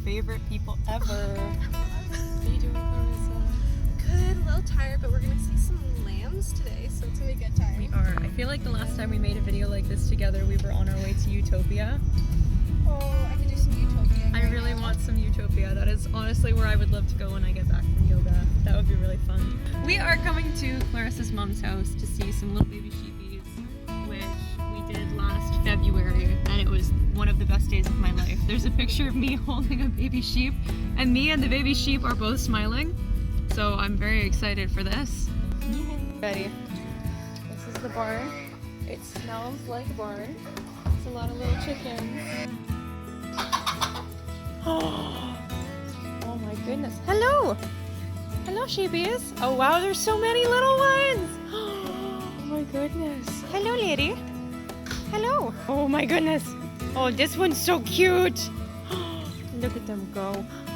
favorite people ever. What are you doing, Clarissa? Good, a little tired, but we're gonna see some lambs today, so it's gonna be a good time. We are. I feel like the last time we made a video like this together, we were on our way to Utopia. Oh, I could do some Utopia. I really want some Utopia. That is honestly where I would love to go when I get back from yoga. That would be really fun. We are coming to Clarissa's mom's house to see some little baby sheepies, which we did last February, and it was one of the best days of my life. There's a picture of me holding a baby sheep, and me and the baby sheep are both smiling. So I'm very excited for this. Ready. This is the barn. It smells like a barn. It's a lot of little chickens. Oh my goodness. Hello! Hello, sheepies. Oh wow, there's so many little ones. Oh my goodness. Hello, lady. Hello. Oh my goodness. Oh, this one's so cute. Look at them go.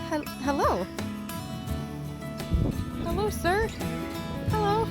Hello. Hello, sir. Hello.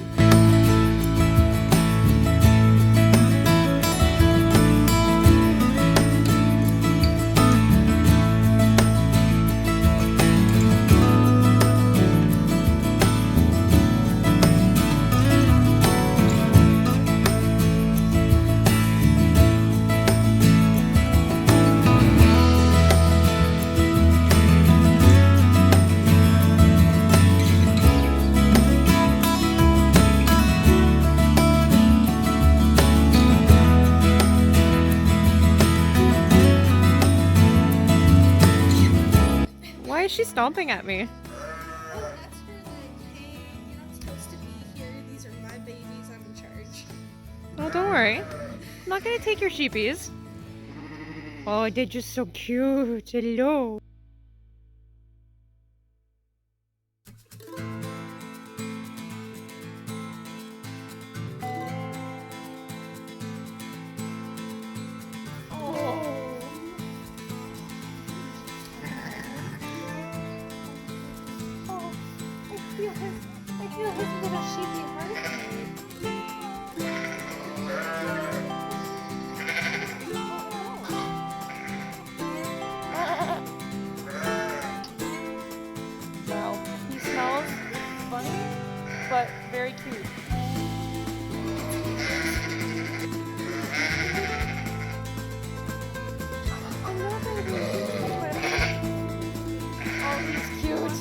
Why is she stomping at me? Oh, that's her like, hey, you're not supposed to be here. These are my babies. I'm in charge. Oh, don't worry. I'm not gonna take your sheepies. Oh, they're just so cute. Hello. I feel his little sheepy heart. Wow. He smells funny, but very cute. Oh, he's cute.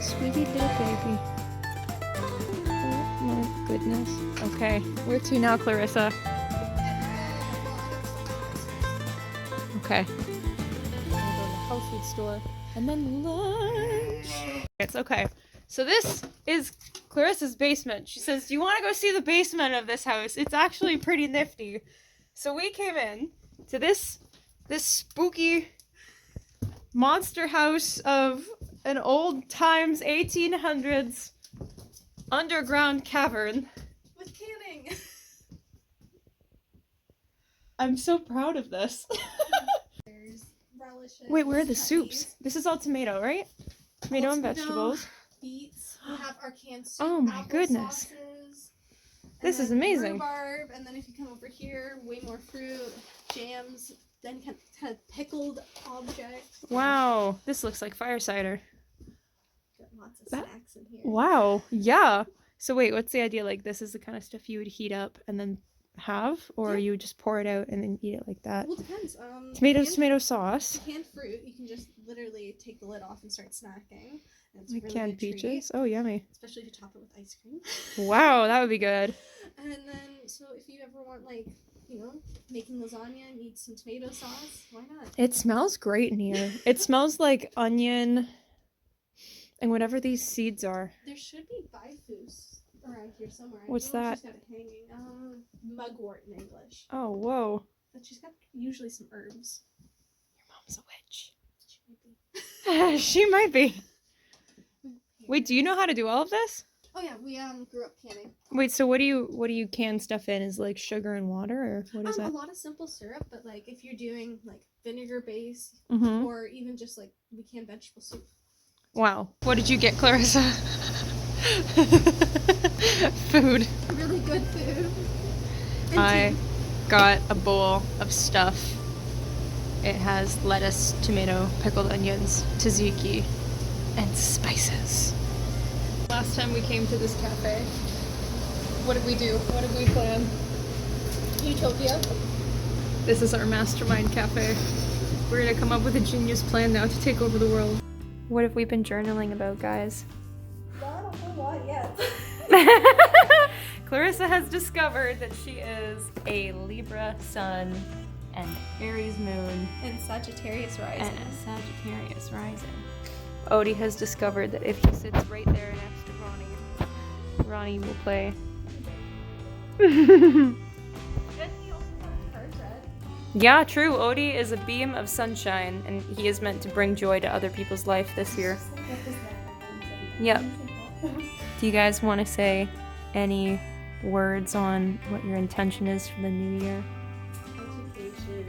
Sweetie little baby. Oh my goodness. Okay, where to now, Clarissa? Okay. We'll go to the health food store and then lunch. It's okay. So this is Clarissa's basement. She says, "Do you want to go see the basement of this house? It's actually pretty nifty." So we came in to this spooky monster house of an old times 1800s underground cavern. With canning. I'm so proud of this. There's relishes. Wait, where are the puppies, soups? This is all tomato, right? Tomato and vegetables. Beets. We have our canned soup. Oh my apple goodness. sauces, This and is then amazing. Rhubarb, and then if you come over here, way more fruit, jams, then kind of pickled objects. Wow, this looks like fire cider. Got lots of That- snacks in here. Wow, yeah. So wait, what's the idea? Like, this is the kind of stuff you would heat up and then have, or Yeah. you would just pour it out and then eat it like that? Well, it depends. Tomato sauce. Canned fruit, you can just literally take the lid off and start snacking. And it's a Like really canned good treat, peaches. Oh, yummy. especially if you top it with ice cream. Wow, that would be good. And then, so if you ever want, like, you know, making lasagna and need some tomato sauce, why not? It smells great in here. It smells like onion and whatever these seeds are. There should be bifus around here somewhere. I What's know that? She's got it hanging. Mugwort in English. Oh, whoa. But she's got usually some herbs. Your mom's a witch. She might be. She might be. Wait, do you know how to do all of this? Oh yeah, we grew up canning. Wait, so what do you can stuff in? Is like sugar and water, or what is A that? lot of simple syrup, but like if you're doing like vinegar base Mm-hmm. or even just like we can vegetable soup. Wow. What did you get, Clarissa? Food. Really good food. And I tea. got a bowl of stuff. It has lettuce, tomato, pickled onions, tzatziki, and spices. Last time we came to this cafe, what did we do? What did we plan? Utopia. This is our mastermind cafe. We're gonna come up with a genius plan now to take over the world. What have we been journaling about, guys? Not a whole lot yet. Clarissa has discovered that she is a Libra sun and Aries moon And Sagittarius rising. and a Sagittarius rising. Odie has discovered that if he sits right there next to Ronnie will play. And he also has cards read. Yeah, true. Odie is a beam of sunshine, and he is meant to bring joy to other people's life this year. Yep. Do you guys want to say any words on what your intention is for the new year? Education.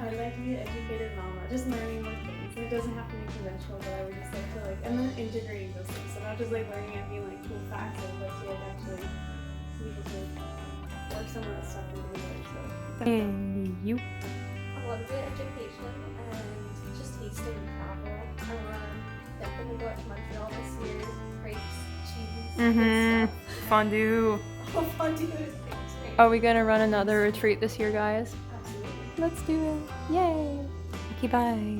I would like to be an educated mama, just learning more things. It doesn't have to be conventional, but I would just like to and then integrating those things. So not just like learning and being like cool facts, but to like actually be able to work some of the stuff in your life. So And you? A lot of good education and just tasting and travel. I want to definitely go out to Montreal this year. Crepes, cheese, good stuff. Fondue. Oh, fondue is great. Are we gonna run another retreat this year, guys? Absolutely. Let's do it. Yay. Okay, bye.